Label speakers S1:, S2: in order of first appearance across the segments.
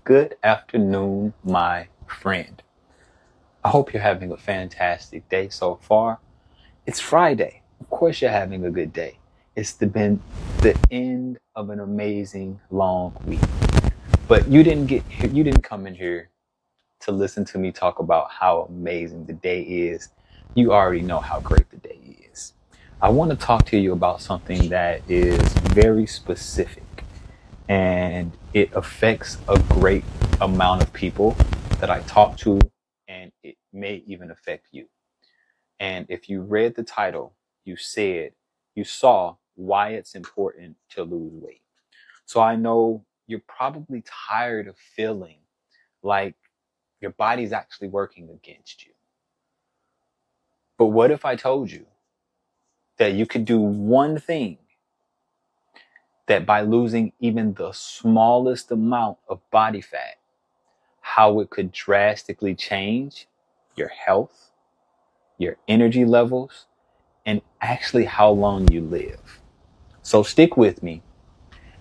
S1: Good afternoon, my friend. I hope you're having a fantastic day so far. It's Friday. Of course you're having a good day. It's been the end of an amazing long week. But you didn't come in here to listen to me talk about how amazing the day is. You already know how great the day is. I want to talk to you about something that is very specific, and it affects a great amount of people that I talk to, and it may even affect you. And if you read the title, you saw why it's important to lose weight. So I know you're probably tired of feeling like your body's actually working against you. But what if I told you that you could do one thing, that by losing even the smallest amount of body fat, how it could drastically change your health, your energy levels, and actually how long you live? So stick with me,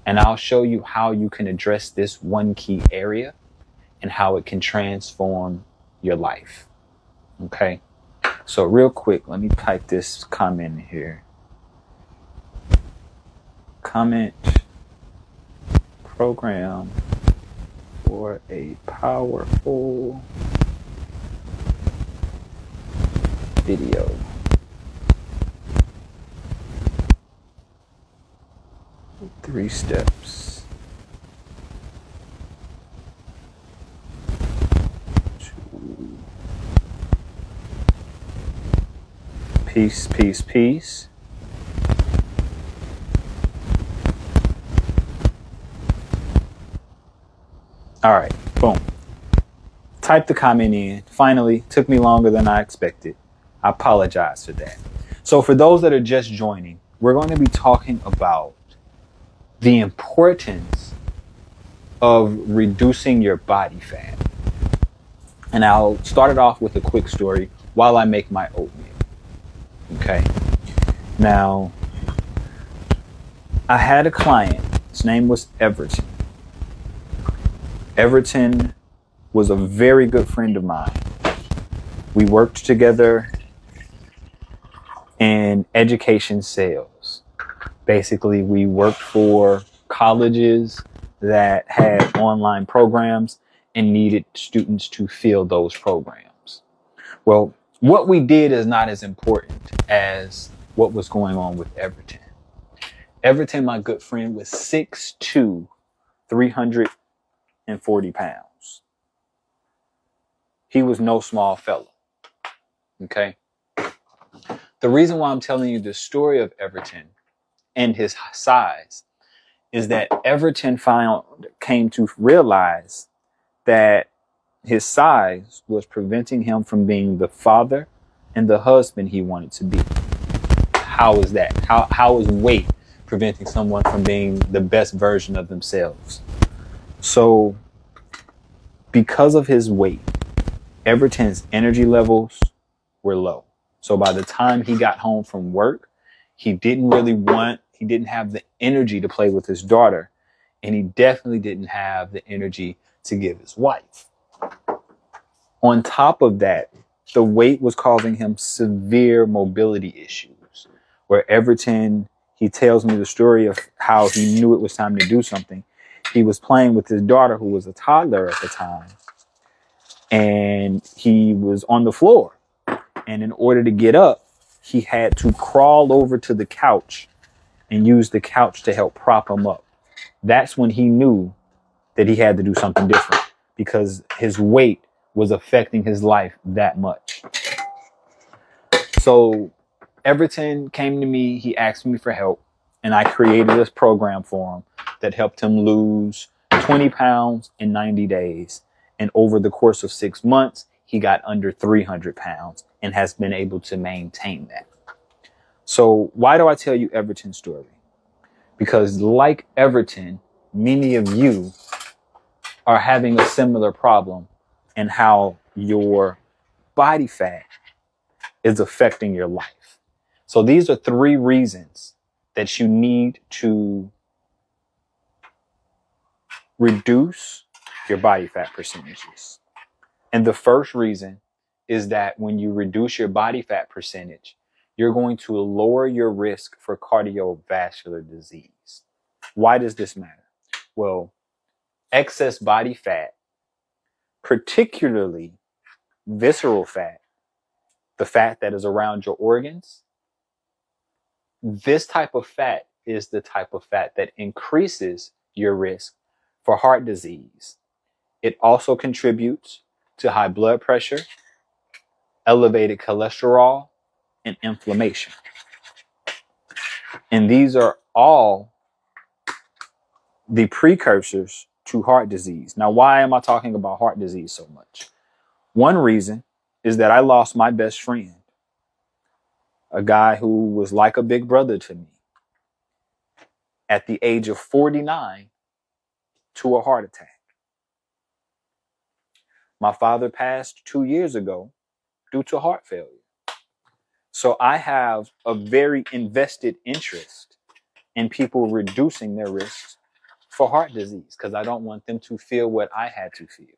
S1: and I'll show you how you can address this one key area and how it can transform your life. Okay? So real quick, let me type this comment in here. Comment: program for a powerful video. Three steps to peace. All right, boom. Type the comment in. Finally, took me longer than I expected. I apologize for that. So for those that are just joining, we're going to be talking about the importance of reducing your body fat. And I'll start it off with a quick story while I make my oatmeal. Okay. Now, I had a client. His name was Everton. Everton was a very good friend of mine. We worked together in education sales. Basically, we worked for colleges that had online programs and needed students to fill those programs. Well, what we did is not as important as what was going on with Everton. Everton, my good friend, was 6'2", 340 pounds. He was no small fella. Okay. The reason why I'm telling you the story of Everton and his size is that Everton came to realize that his size was preventing him from being the father and the husband he wanted to be. How is that? How is weight preventing someone from being the best version of themselves? So because of his weight, Everton's energy levels were low. So by the time he got home from work, he didn't have the energy to play with his daughter, and he definitely didn't have the energy to give his wife. On top of that, the weight was causing him severe mobility issues, where Everton, he tells me the story of how he knew it was time to do something. He was playing with his daughter, who was a toddler at the time, and he was on the floor. And in order to get up, he had to crawl over to the couch and use the couch to help prop him up. That's when he knew that he had to do something different, because his weight was affecting his life that much. So Everton came to me, he asked me for help, and I created this program for him that helped him lose 20 pounds in 90 days. And over the course of 6 months, he got under 300 pounds and has been able to maintain that. So why do I tell you Everton's story? Because like Everton, many of you are having a similar problem in how your body fat is affecting your life. So these are 3 reasons that you need to reduce your body fat percentages. And the first reason is that when you reduce your body fat percentage, you're going to lower your risk for cardiovascular disease. Why does this matter? Well, excess body fat, particularly visceral fat, the fat that is around your organs, this type of fat is the type of fat that increases your risk for heart disease. It also contributes to high blood pressure, elevated cholesterol, and inflammation. And these are all the precursors to heart disease. Now, why am I talking about heart disease so much? One reason is that I lost my best friend, a guy who was like a big brother to me, at the age of 49 to a heart attack. My father passed 2 years ago due to heart failure. So I have a very invested interest in people reducing their risks for heart disease because I don't want them to feel what I had to feel.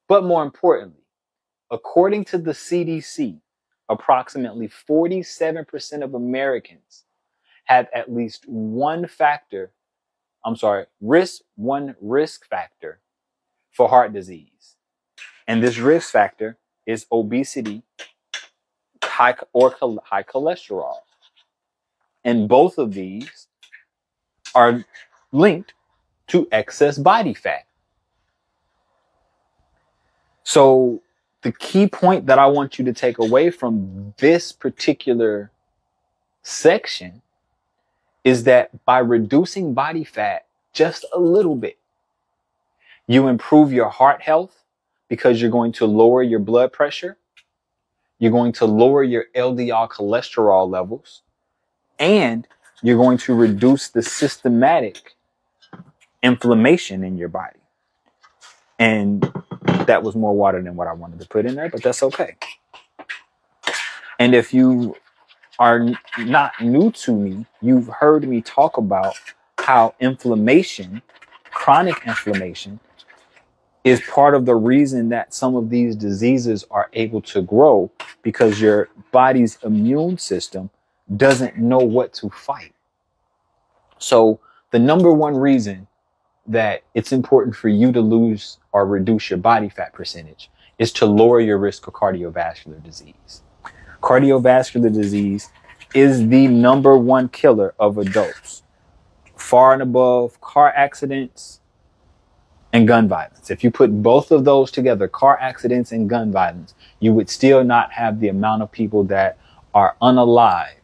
S1: But more importantly, according to the CDC, approximately 47% of Americans have at least one risk factor for heart disease. And this risk factor is obesity, high cholesterol. And both of these are linked to excess body fat. So the key point that I want you to take away from this particular section is that by reducing body fat just a little bit, you improve your heart health because you're going to lower your blood pressure. You're going to lower your LDL cholesterol levels, and you're going to reduce the systematic inflammation in your body. And that was more water than what I wanted to put in there, but that's okay. And if you are not new to me, you've heard me talk about how inflammation, chronic inflammation, is part of the reason that some of these diseases are able to grow, because your body's immune system doesn't know what to fight. So the number one reason that it's important for you to lose or reduce your body fat percentage is to lower your risk of cardiovascular disease. Cardiovascular disease is the number one killer of adults, far and above car accidents and gun violence. If you put both of those together, car accidents and gun violence, you would still not have the amount of people that are unalived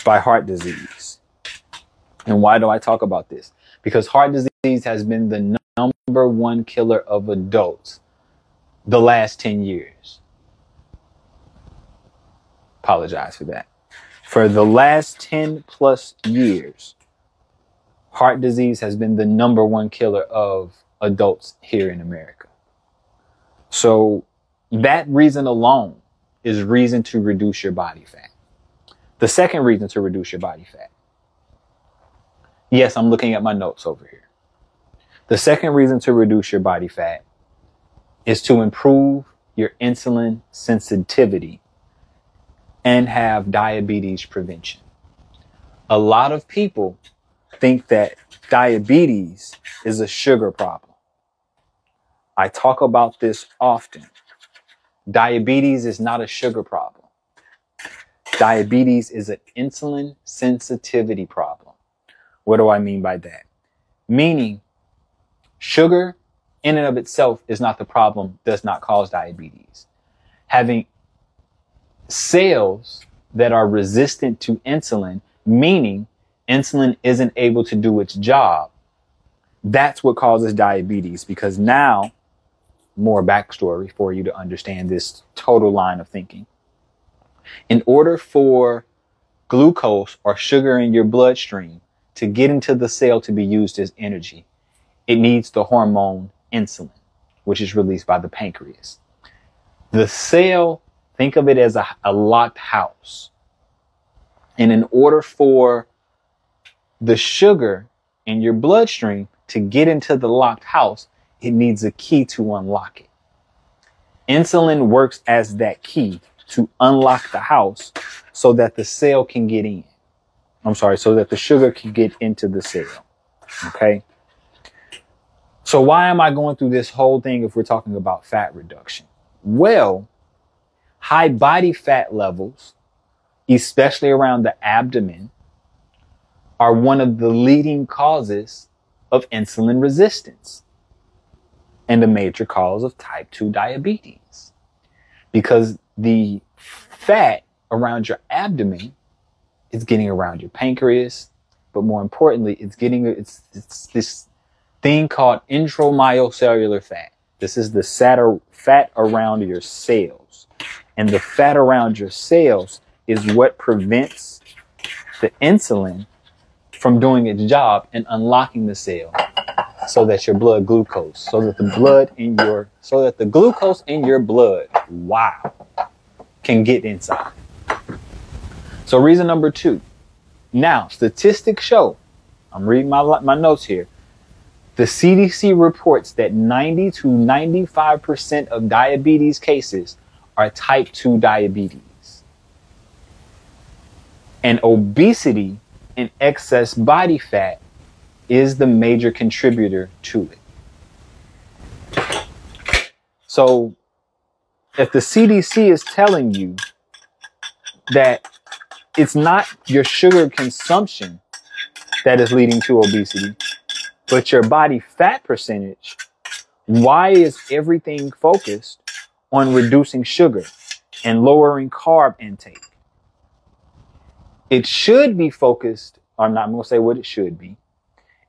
S1: by heart disease. And why do I talk about this? Because heart disease has been the number one killer of adults the last 10 years. Apologize for that. For the last 10 plus years, heart disease has been the number one killer of adults here in America. So that reason alone is reason to reduce your body fat. The second reason to reduce your body fat. Yes, I'm looking at my notes over here. The second reason to reduce your body fat is to improve your insulin sensitivity and have diabetes prevention. A lot of people think that diabetes is a sugar problem. I talk about this often. Diabetes is not a sugar problem. Diabetes is an insulin sensitivity problem. What do I mean by that? Meaning, sugar in and of itself is not the problem, does not cause diabetes. Having cells that are resistant to insulin, meaning insulin isn't able to do its job, that's what causes diabetes. Because now, more backstory for you to understand this total line of thinking. In order for glucose or sugar in your bloodstream to get into the cell to be used as energy, it needs the hormone insulin, which is released by the pancreas. The cell, think of it as a locked house. And in order for the sugar in your bloodstream to get into the locked house, it needs a key to unlock it. Insulin works as that key to unlock the house so that the cell can get in. So that the sugar can get into the cell. Okay. So why am I going through this whole thing if we're talking about fat reduction? Well, high body fat levels, especially around the abdomen, are one of the leading causes of insulin resistance and a major cause of type 2 diabetes, because the fat around your abdomen is getting around your pancreas, but more importantly, it's this thing called intramyocellular fat. This is the fat around your cells, and the fat around your cells is what prevents the insulin from doing its job and unlocking the cell so that your blood glucose, so that the glucose in your blood, can get inside. So reason number 2. Now, statistics show, I'm reading my notes here. The CDC reports that 90 to 95% of diabetes cases are type 2 diabetes. And obesity and excess body fat is the major contributor to it. So if the CDC is telling you that it's not your sugar consumption that is leading to obesity, but your body fat percentage, why is everything focused on reducing sugar and lowering carb intake? It should be focused, I'm not going to say what it should be.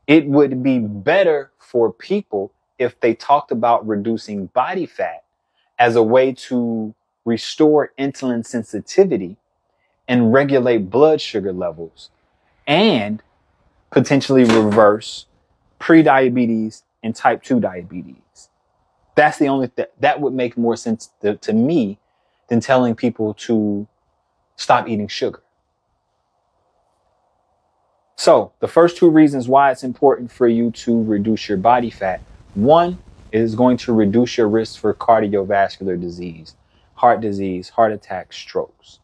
S1: It would be better for people if they talked about reducing body fat as a way to restore insulin sensitivity and regulate blood sugar levels and potentially reverse pre-diabetes and type 2 diabetes. That's the only that would make more sense to me than telling people to stop eating sugar. So the first 2 reasons why it's important for you to reduce your body fat. 1, it is going to reduce your risk for cardiovascular disease, heart attack, strokes.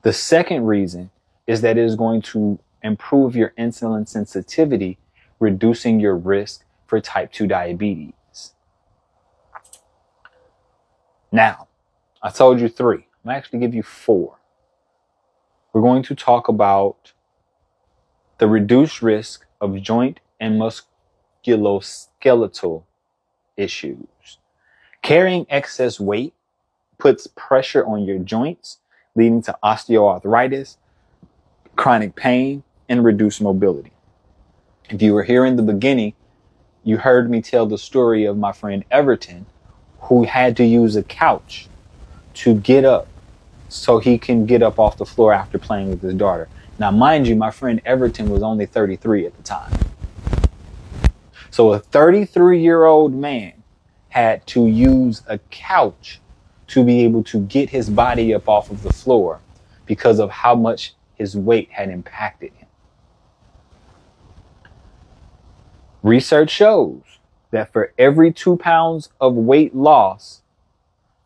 S1: The second reason is that it is going to improve your insulin sensitivity, reducing your risk for type 2 diabetes. Now, I told you 3. I'm going to actually give you 4. We're going to talk about the reduced risk of joint and musculoskeletal issues. Carrying excess weight puts pressure on your joints, leading to osteoarthritis, chronic pain, and reduced mobility. If you were here in the beginning, you heard me tell the story of my friend Everton, who had to use a couch to get up so he can get up off the floor after playing with his daughter. Now, mind you, my friend Everton was only 33 at the time. So a 33-year-old man had to use a couch to be able to get his body up off of the floor because of how much his weight had impacted him. Research shows that for every 2 pounds of weight loss,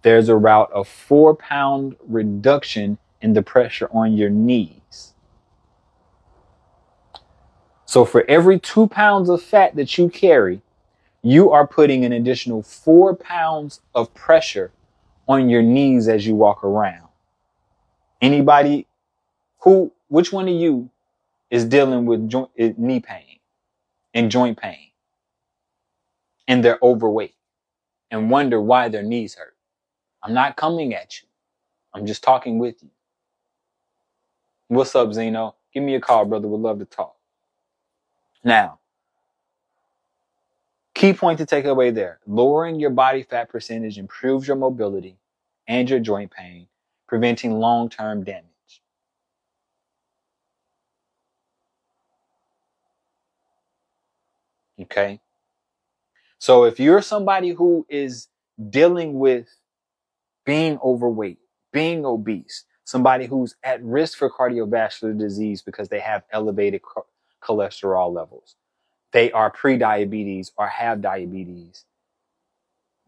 S1: there's about a 4-pound reduction in the pressure on your knees. So for every 2 pounds of fat that you carry, you are putting an additional 4 pounds of pressure on your knees as you walk around. Which one of you is dealing with knee pain and joint pain and they're overweight and wonder why their knees hurt? I'm not coming at you. I'm just talking with you. What's up, Zeno? Give me a call, brother. Would love to talk. Now, key point to take away there. Lowering your body fat percentage improves your mobility and your joint pain, preventing long-term damage. Okay? So if you're somebody who is dealing with being overweight, being obese, somebody who's at risk for cardiovascular disease because they have elevated cholesterol levels, they are pre-diabetes or have diabetes,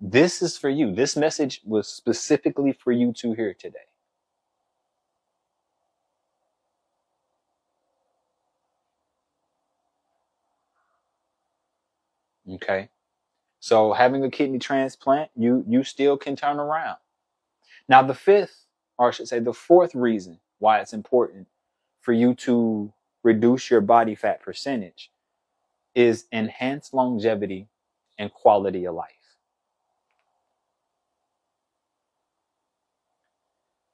S1: this is for you. This message was specifically for you to hear today. Okay. So having a kidney transplant, you still can turn around. Now, the fifth, or I should say the fourth reason why it's important for you to reduce your body fat percentage is enhanced longevity and quality of life.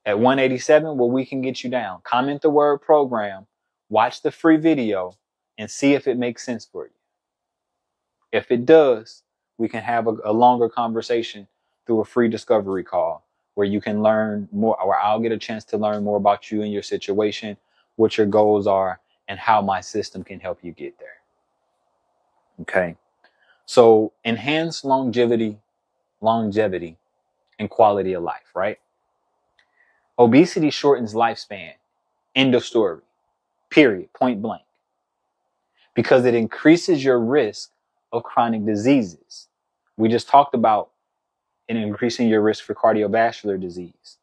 S1: At 187, well, we can get you down. Comment the word program, watch the free video, and see if it makes sense for you. If it does, we can have a longer conversation through a free discovery call where you can learn more, or I'll get a chance to learn more about you and your situation, what your goals are, and how my system can help you get there. Okay. So enhance longevity, and quality of life, right? Obesity shortens lifespan. End of story. Period. Point blank. Because it increases your risk of chronic diseases. We just talked about increasing your risk for cardiovascular disease.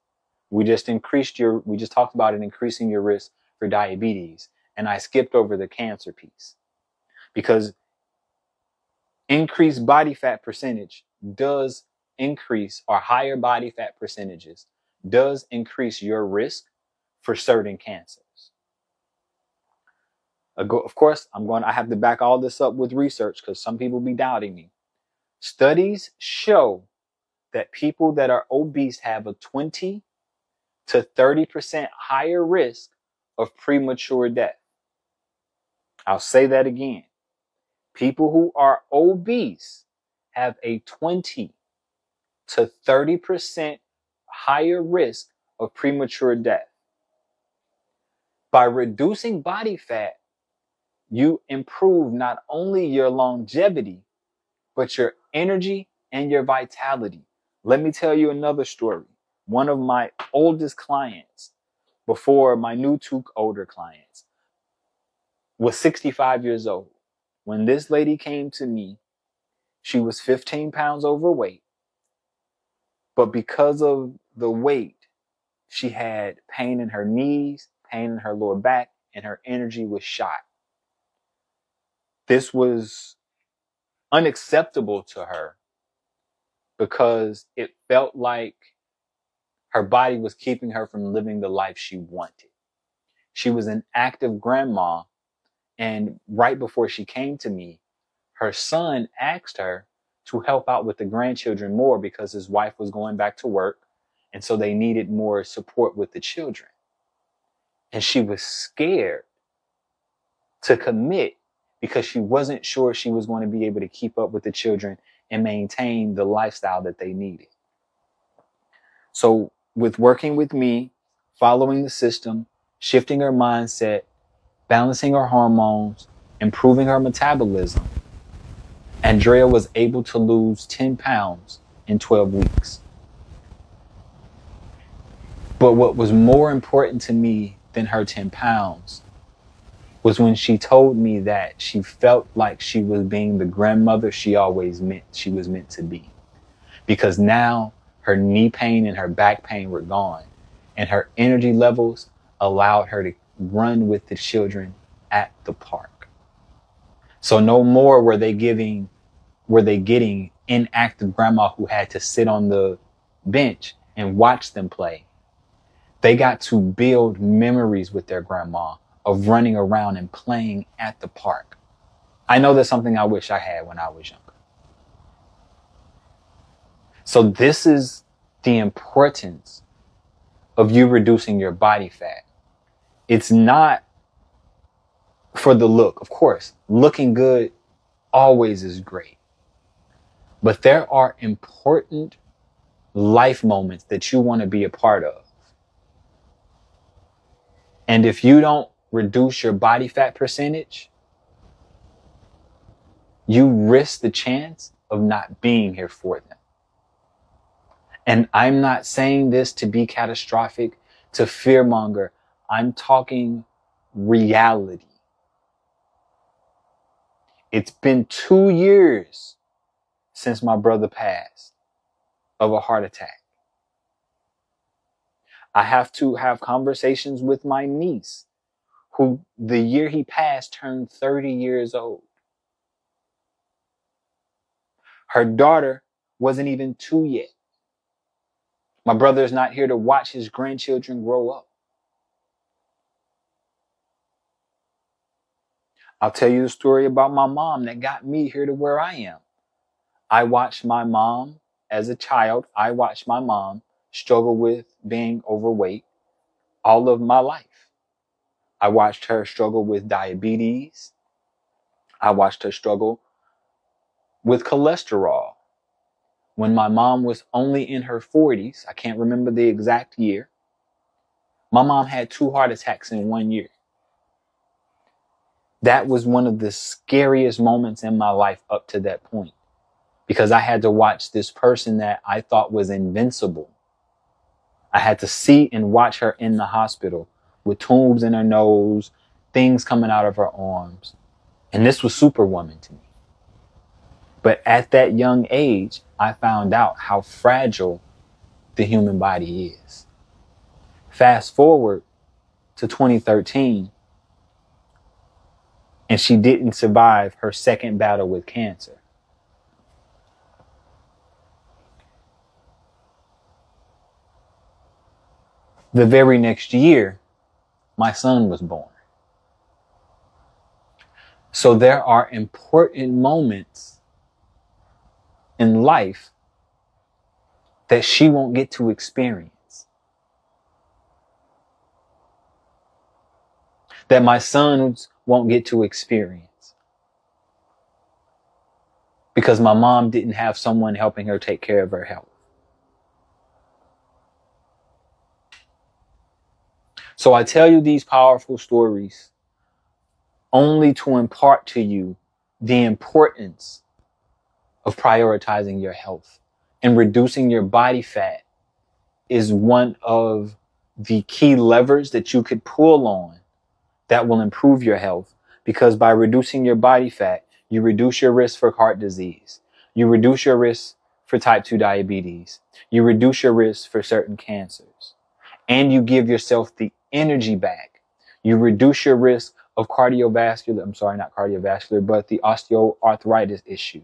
S1: We just talked about it increasing your risk for diabetes. And I skipped over the cancer piece. Because increased body fat percentage does increase, or higher body fat percentages does increase your risk for certain cancers. Of course, I have to back all this up with research because some people be doubting me. Studies show that people that are obese have a 20 to 30% higher risk of premature death. I'll say that again. People who are obese have a 20 to 30% higher risk of premature death. By reducing body fat, you improve not only your longevity, but your energy and your vitality. Let me tell you another story. One of my oldest clients, before my new two older clients, was 65 years old. When this lady came to me, she was 15 pounds overweight. But because of the weight, she had pain in her knees, pain in her lower back, and her energy was shot. This was unacceptable to her because it felt like her body was keeping her from living the life she wanted. She was an active grandma, and right before she came to me, her son asked her to help out with the grandchildren more because his wife was going back to work, and so they needed more support with the children. And she was scared to commit because she wasn't sure she was going to be able to keep up with the children and maintain the lifestyle that they needed. So with working with me, following the system, shifting her mindset, balancing her hormones, improving her metabolism, Andrea was able to lose 10 pounds in 12 weeks. But what was more important to me than her 10 pounds was when she told me that she felt like she was being the grandmother she always meant she was meant to be. Because now her knee pain and her back pain were gone, and her energy levels allowed her to run with the children at the park. So no more were they getting inactive grandma who had to sit on the bench and watch them play. They got to build memories with their grandma of running around and playing at the park. I know that's something I wish I had when I was younger. So this is the importance of you reducing your body fat. It's not for the look. Of course, looking good always is great. But there are important life moments that you want to be a part of. And if you don't reduce your body fat percentage, you risk the chance of not being here for them. And I'm not saying this to be catastrophic, to fearmonger. I'm talking reality. It's been 2 years since my brother passed of a heart attack. I have to have conversations with my niece, who the year he passed turned 30 years old. Her daughter wasn't even 2 yet. My brother is not here to watch his grandchildren grow up. I'll tell you the story about my mom that got me here to where I am. I watched my mom as a child. I watched my mom struggle with being overweight all of my life. I watched her struggle with diabetes. I watched her struggle with cholesterol. When my mom was only in her 40s, I can't remember the exact year, my mom had 2 heart attacks in 1 year. That was one of the scariest moments in my life up to that point, because I had to watch this person that I thought was invincible. I had to see and watch her in the hospital with tubes in her nose, things coming out of her arms. And this was Superwoman to me. But at that young age, I found out how fragile the human body is. Fast forward to 2013, and she didn't survive her second battle with cancer. The very next year, my son was born. So there are important moments in life that she won't get to experience, that my sons won't get to experience, because my mom didn't have someone helping her take care of her health. So I tell you these powerful stories only to impart to you the importance of prioritizing your health, and reducing your body fat is one of the key levers that you could pull on that will improve your health, because by reducing your body fat, you reduce your risk for heart disease. You reduce your risk for type 2 diabetes. You reduce your risk for certain cancers. And you give yourself the energy back. You reduce your risk of not cardiovascular, but the osteoarthritis issues.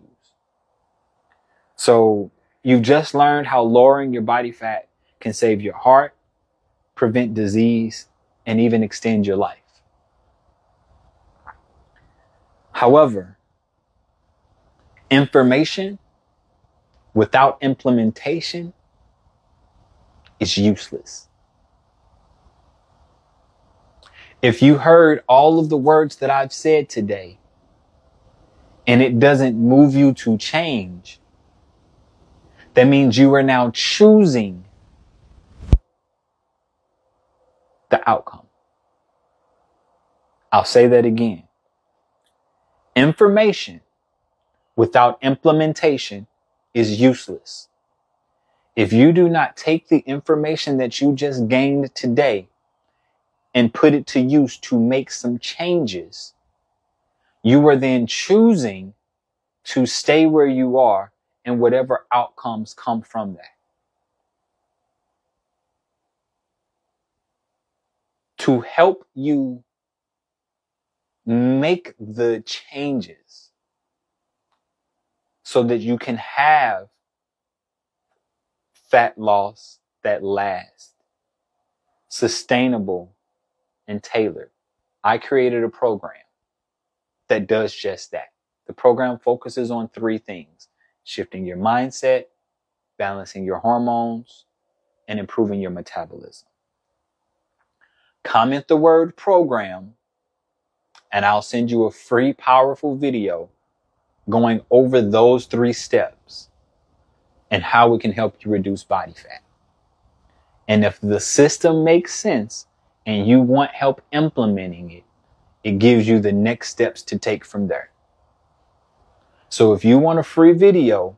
S1: So you've just learned how lowering your body fat can save your heart, prevent disease, and even extend your life. However, information without implementation is useless. If you heard all of the words that I've said today and it doesn't move you to change, that means you are now choosing the outcome. I'll say that again. Information without implementation is useless. If you do not take the information that you just gained today and put it to use to make some changes, you are then choosing to stay where you are and whatever outcomes come from that. To help you make the changes so that you can have fat loss that lasts, sustainable and tailored, I created a program that does just that. The program focuses on 3 things: shifting your mindset, balancing your hormones, and improving your metabolism. Comment the word program, and I'll send you a free, powerful video going over those 3 steps and how it can help you reduce body fat. And if the system makes sense and you want help implementing it, it gives you the next steps to take from there. So if you want a free video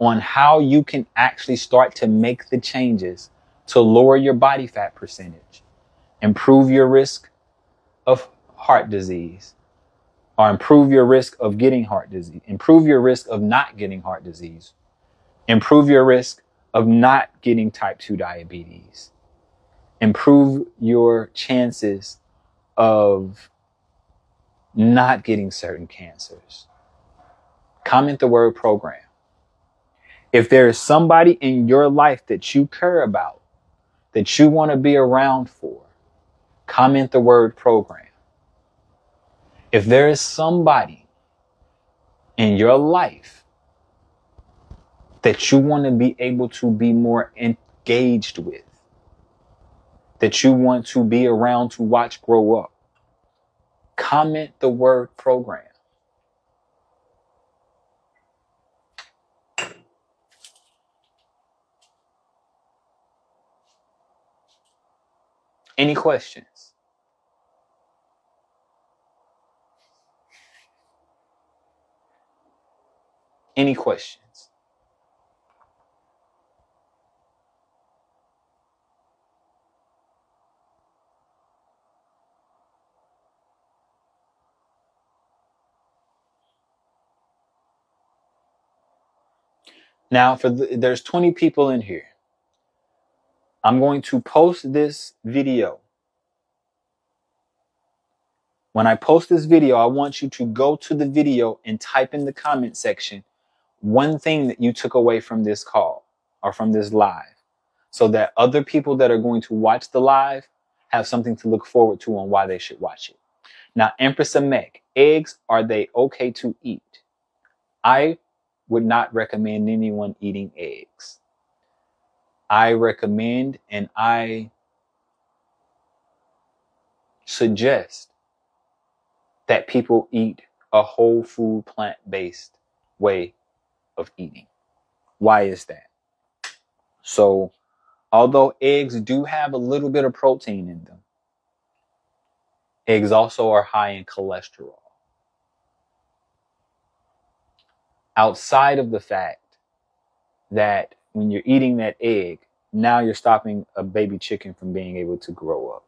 S1: on how you can actually start to make the changes to lower your body fat percentage, improve your risk of heart disease, or improve your risk of getting heart disease, improve your risk of not getting heart disease, improve your risk of not getting type 2 diabetes, improve your chances of not getting certain cancers. Comment the word program. If there is somebody in your life that you care about, that you want to be around for, comment the word program. If there is somebody in your life that you want to be able to be more engaged with, that you want to be around to watch grow up, comment the word program. Any questions? Any questions? Now, there's 20 people in here. I'm going to post this video. When I post this video, I want you to go to the video and type in the comment section one thing that you took away from this call or from this live, so that other people that are going to watch the live have something to look forward to on why they should watch it. Now, Empress Amek, eggs, are they okay to eat? I would not recommend anyone eating eggs. I recommend and I suggest that people eat a whole food, plant-based way of eating. Why is that? So, although eggs do have a little bit of protein in them, eggs also are high in cholesterol. Outside of the fact that when you're eating that egg, now you're stopping a baby chicken from being able to grow up.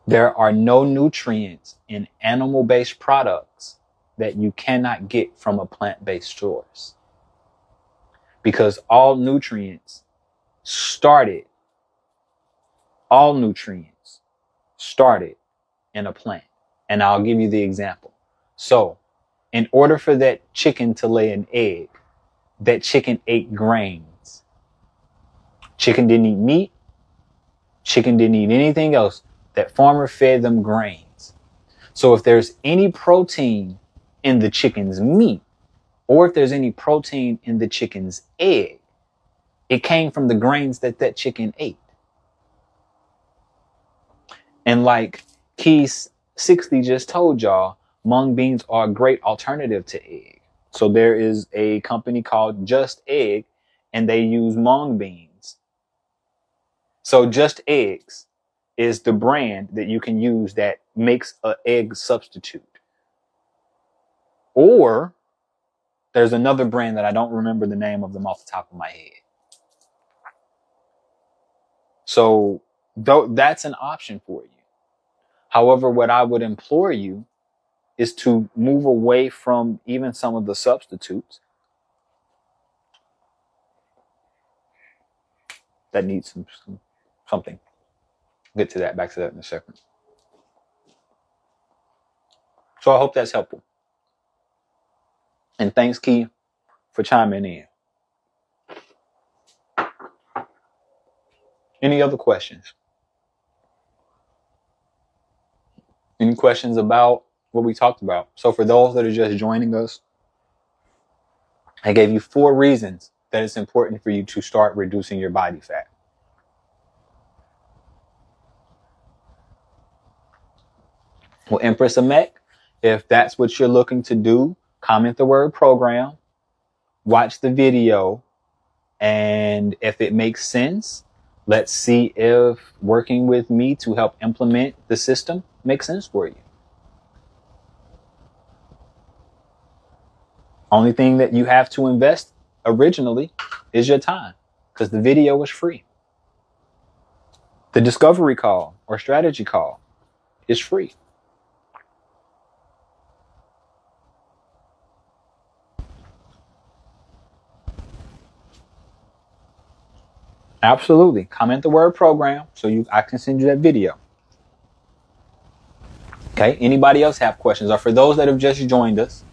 S1: There are no nutrients in animal-based products that you cannot get from a plant-based source, because all nutrients started in a plant. And I'll give you the example. So, in order for that chicken to lay an egg, that chicken ate grains. Chicken didn't eat meat. Chicken didn't eat anything else. That farmer fed them grains. So if there's any protein in the chicken's meat, or if there's any protein in the chicken's egg, it came from the grains that chicken ate. And like Keys 60 just told y'all, mung beans are a great alternative to egg. So there is a company called Just Egg, and they use mung beans. So Just Eggs is the brand that you can use that makes an egg substitute. Or there's another brand that I don't remember the name of them off the top of my head. So that's an option for you. However, what I would implore you is to move away from even some of the substitutes that need something. Get to that, back to that in a second. So I hope that's helpful. And thanks, Key, for chiming in. Any other questions? Any questions about what we talked about? So for those that are just joining us, I gave you 4 reasons that it's important for you to start reducing your body fat. Well, Empress Amek, if that's what you're looking to do, comment the word program, watch the video, and if it makes sense, let's see if working with me to help implement the system makes sense for you. Only thing that you have to invest originally is your time, because the video is free. The discovery call or strategy call It's free. Absolutely. Comment the word program so I can send you that video. Okay. Anybody else have questions? Or for those that have just joined us,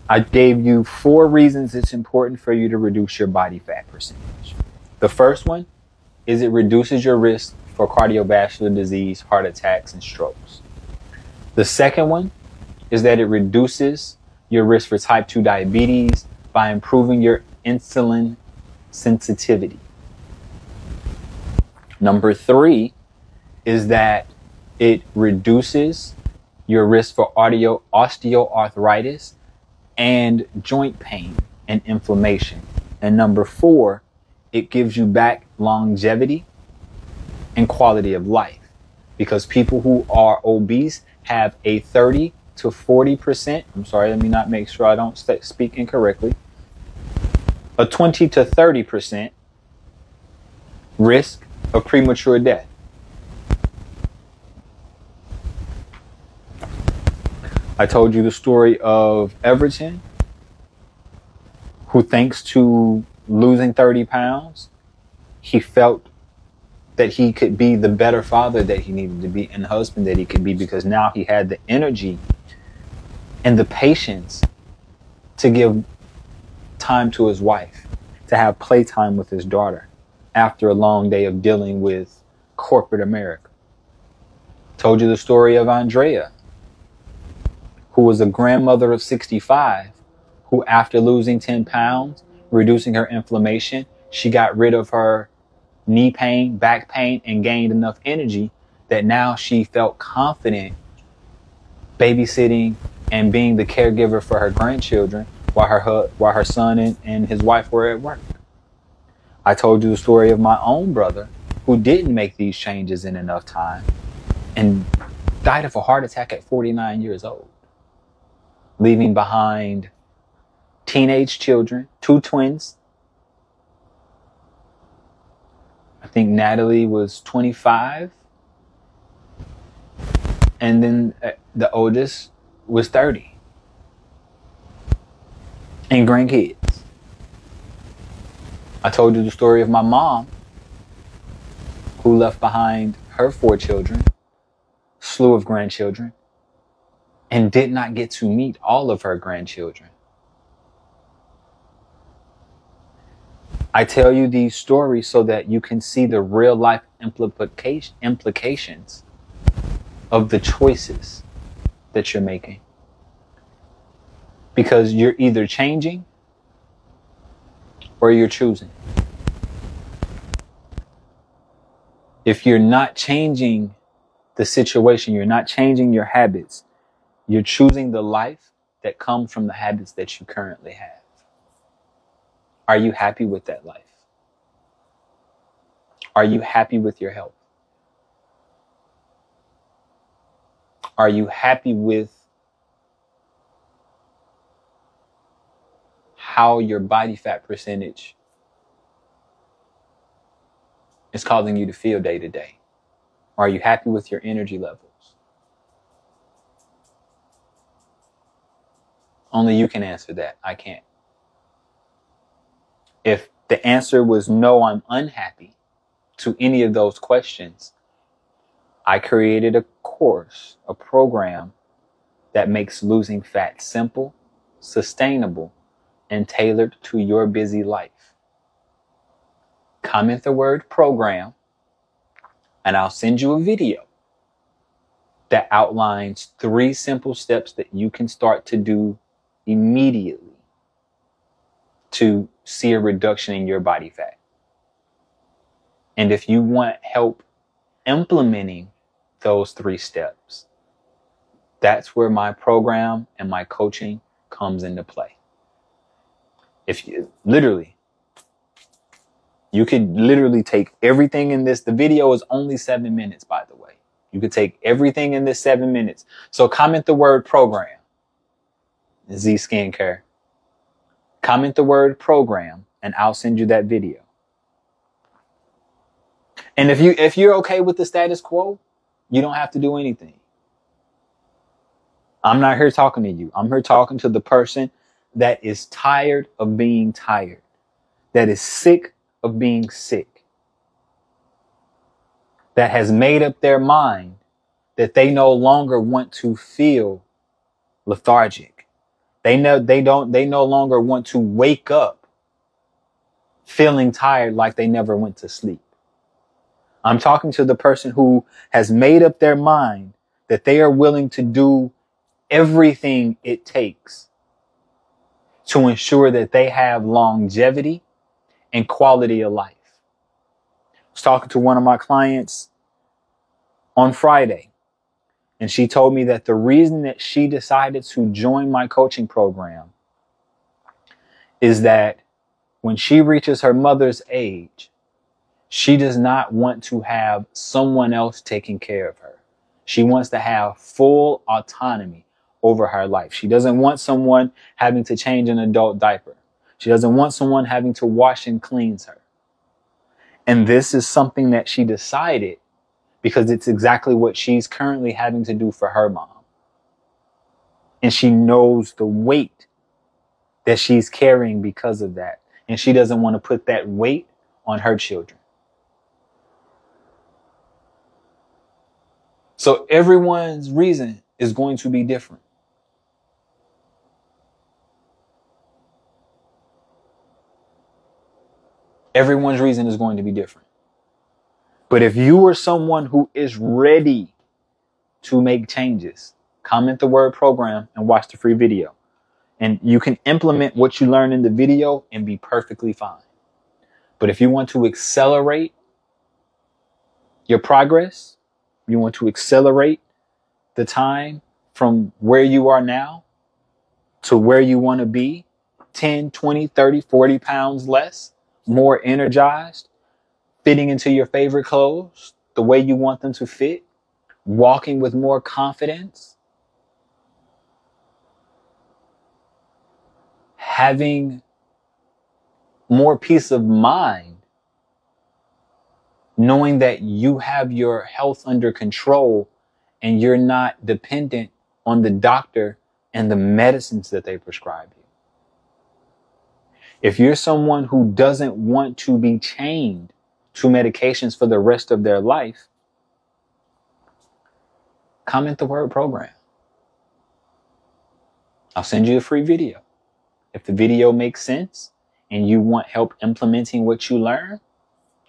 S1: I gave you 4 reasons it's important for you to reduce your body fat percentage. The first one is it reduces your risk for cardiovascular disease, heart attacks, and strokes. The second one is that it reduces your risk for type 2 diabetes by improving your insulin sensitivity. Number 3 is that it reduces your risk for osteoarthritis and joint pain and inflammation. And number 4, it gives you back longevity and quality of life, because people who are obese have a 30 to 40%, I'm sorry, let me not make sure I don't speak incorrectly, a 20 to 30% risk of premature death. I told you the story of Everton, who, thanks to losing 30 pounds, he felt that he could be the better father that he needed to be and husband that he could be, because now he had the energy and the patience to give time to his wife, to have playtime with his daughter after a long day of dealing with corporate America. Told you the story of Andrea, who was a grandmother of 65, who, after losing 10 pounds, reducing her inflammation, she got rid of her knee pain, back pain, and gained enough energy that now she felt confident babysitting and being the caregiver for her grandchildren while her son and his wife were at work. I told you the story of my own brother, who didn't make these changes in enough time and died of a heart attack at 49 years old, leaving behind teenage children, 2 twins. I think Natalie was 25, and then the oldest was 30, and grandkids. I told you the story of my mom, who left behind her 4 children, slew of grandchildren, and did not get to meet all of her grandchildren. I tell you these stories so that you can see the real life implications of the choices that you're making. Because you're either changing or you're choosing. If you're not changing the situation, you're not changing your habits, you're choosing the life that comes from the habits that you currently have. Are you happy with that life? Are you happy with your health? Are you happy with how your body fat percentage is causing you to feel day to day? Are you happy with your energy levels? Only you can answer that. I can't. If the answer was no, I'm unhappy to any of those questions, I created a course, a program that makes losing fat simple, sustainable, and tailored to your busy life. Comment the word program, and I'll send you a video that outlines 3 simple steps that you can start to do immediately to see a reduction in your body fat. And if you want help implementing those 3 steps, that's where my program and my coaching comes into play. If you could literally take everything in this. The video is only 7 minutes, by the way. You could take everything in this 7 minutes. So comment the word program, Z Skincare. Comment the word program, and I'll send you that video. And if you're okay with the status quo, you don't have to do anything. I'm not here talking to you. I'm here talking to the person that is tired of being tired, that is sick of being sick, that has made up their mind that they no longer want to feel lethargic. They no longer want to wake up feeling tired like they never went to sleep. I'm talking to the person who has made up their mind that they are willing to do everything it takes to ensure that they have longevity and quality of life. I was talking to one of my clients on Friday, and she told me that the reason that she decided to join my coaching program is that when she reaches her mother's age, she does not want to have someone else taking care of her. She wants to have full autonomy over her life. She doesn't want someone having to change an adult diaper. She doesn't want someone having to wash and cleanse her. And this is something that she decided because it's exactly what she's currently having to do for her mom. And she knows the weight that she's carrying because of that. And she doesn't want to put that weight on her children. So everyone's reason is going to be different. Everyone's reason is going to be different. But if you are someone who is ready to make changes, comment the word program and watch the free video. And you can implement what you learn in the video and be perfectly fine. But if you want to accelerate your progress, you want to accelerate the time from where you are now to where you want to be, 10, 20, 30, 40 pounds less, more energized, fitting into your favorite clothes the way you want them to fit, walking with more confidence, having more peace of mind, knowing that you have your health under control and you're not dependent on the doctor and the medicines that they prescribe you. If you're someone who doesn't want to be chained to medications for the rest of their life, comment the word program. I'll send you a free video. If the video makes sense and you want help implementing what you learn,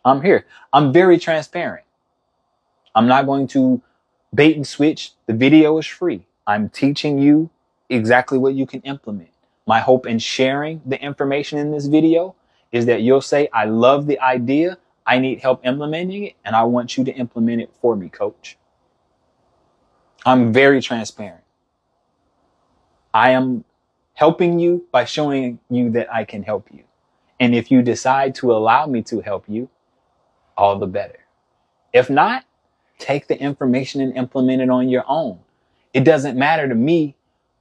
S1: I'm here. I'm very transparent. I'm not going to bait and switch. The video is free. I'm teaching you exactly what you can implement. My hope in sharing the information in this video is that you'll say, I love the idea. I need help implementing it, and I want you to implement it for me, coach. I'm very transparent. I am helping you by showing you that I can help you. And if you decide to allow me to help you, all the better. If not, take the information and implement it on your own. It doesn't matter to me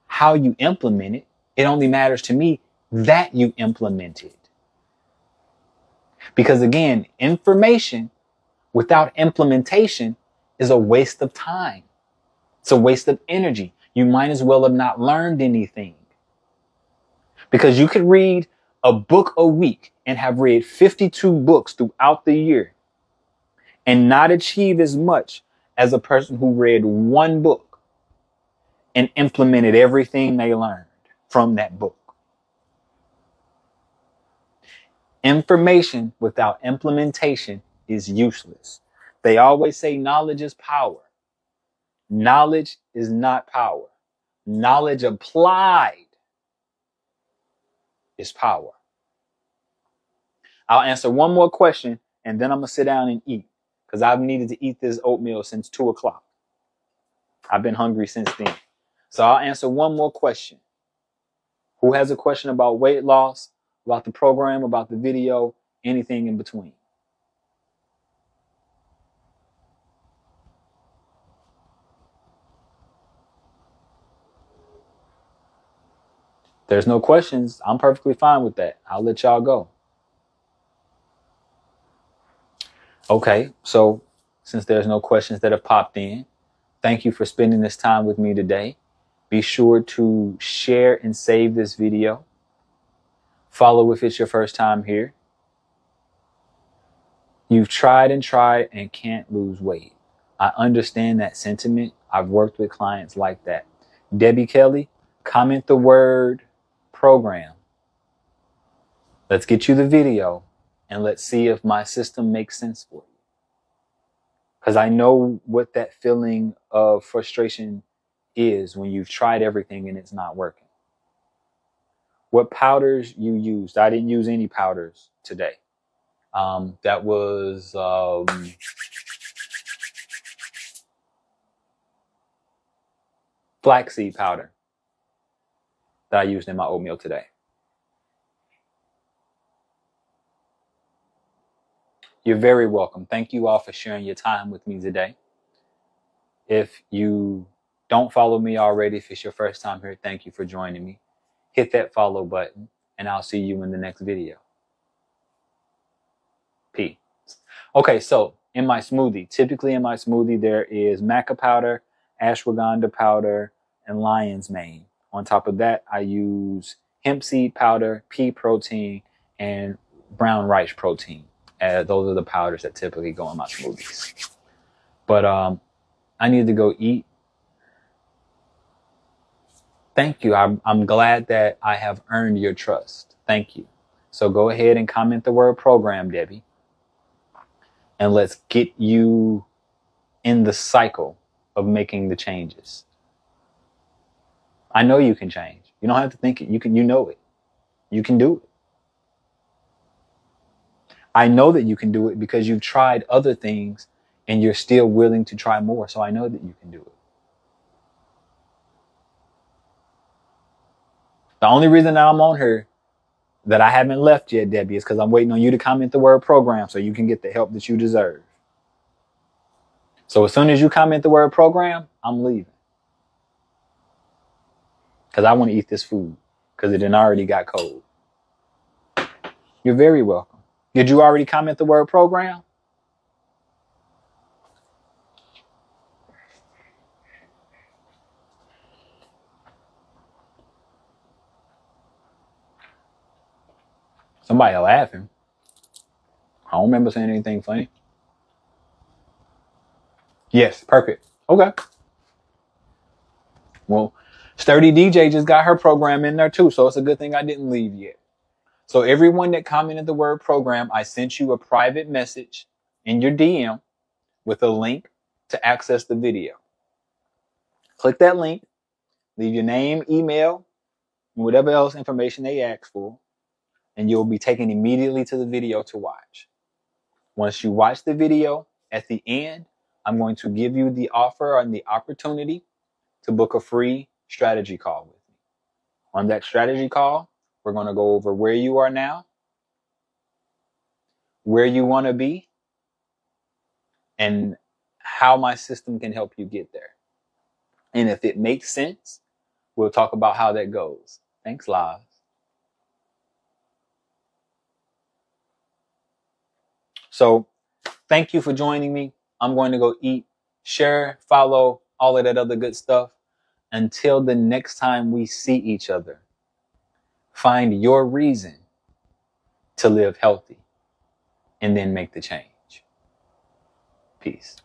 S1: how you implement it. It only matters to me that you implement it. Because again, information without implementation is a waste of time. It's a waste of energy. You might as well have not learned anything. Because you could read a book a week and have read 52 books throughout the year and not achieve as much as a person who read one book and implemented everything they learned from that book. Information without implementation is useless. They always say knowledge is power. Knowledge is not power. Knowledge applied is power. I'll answer one more question and then I'm going to sit down and eat because I've needed to eat this oatmeal since 2 o'clock. I've been hungry since then. So I'll answer one more question. Who has a question about weight loss, about the program, about the video, anything in between? There's no questions. I'm perfectly fine with that. I'll let y'all go. Okay, so since there's no questions that have popped in, thank you for spending this time with me today. Be sure to share and save this video. Follow if it's your first time here. You've tried and can't lose weight. I understand that sentiment. I've worked with clients like that. Debbie Kelly, comment the word program. Let's get you the video and let's see if my system makes sense for you. Because I know what that feeling of frustration is when you've tried everything and it's not working. What powders you used? I didn't use any powders today. That was flaxseed powder that I used in my oatmeal today. You're very welcome. Thank you all for sharing your time with me today. If you don't follow me already, if it's your first time here, thank you for joining me. Hit that follow button, and I'll see you in the next video. Peace. Okay, so in my smoothie, typically in my smoothie, there is maca powder, ashwagandha powder, and lion's mane. On top of that, I use hemp seed powder, pea protein, and brown rice protein. Those are the powders that typically go in my smoothies. But I need to go eat. Thank you. I'm glad that I have earned your trust. Thank you. So go ahead and comment the word program, Debbie. And let's get you in the cycle of making the changes. I know you can change. You don't have to think it. You know it. You can do it. I know that you can do it because you've tried other things and you're still willing to try more. So I know that you can do it. The only reason that I'm on here that I haven't left yet, Debbie, is because I'm waiting on you to comment the word program so you can get the help that you deserve. So as soon as you comment the word program, I'm leaving. Because I want to eat this food because it done already got cold. You're very welcome. Did you already comment the word program? Somebody laughing. I don't remember saying anything funny. Yes, perfect. Okay. Well, Sturdy DJ just got her program in there too, so it's a good thing I didn't leave yet. So everyone that commented the word program, I sent you a private message in your DM with a link to access the video. Click that link, leave your name, email, and whatever else information they ask for, and you'll be taken immediately to the video to watch. Once you watch the video, at the end, I'm going to give you the offer and the opportunity to book a free strategy call with me. On that strategy call, we're going to go over where you are now, where you want to be, and how my system can help you get there. And if it makes sense, we'll talk about how that goes. Thanks, Laz. So thank you for joining me. I'm going to go eat, share, follow, all of that other good stuff. Until the next time we see each other, find your reason to live healthy and then make the change. Peace.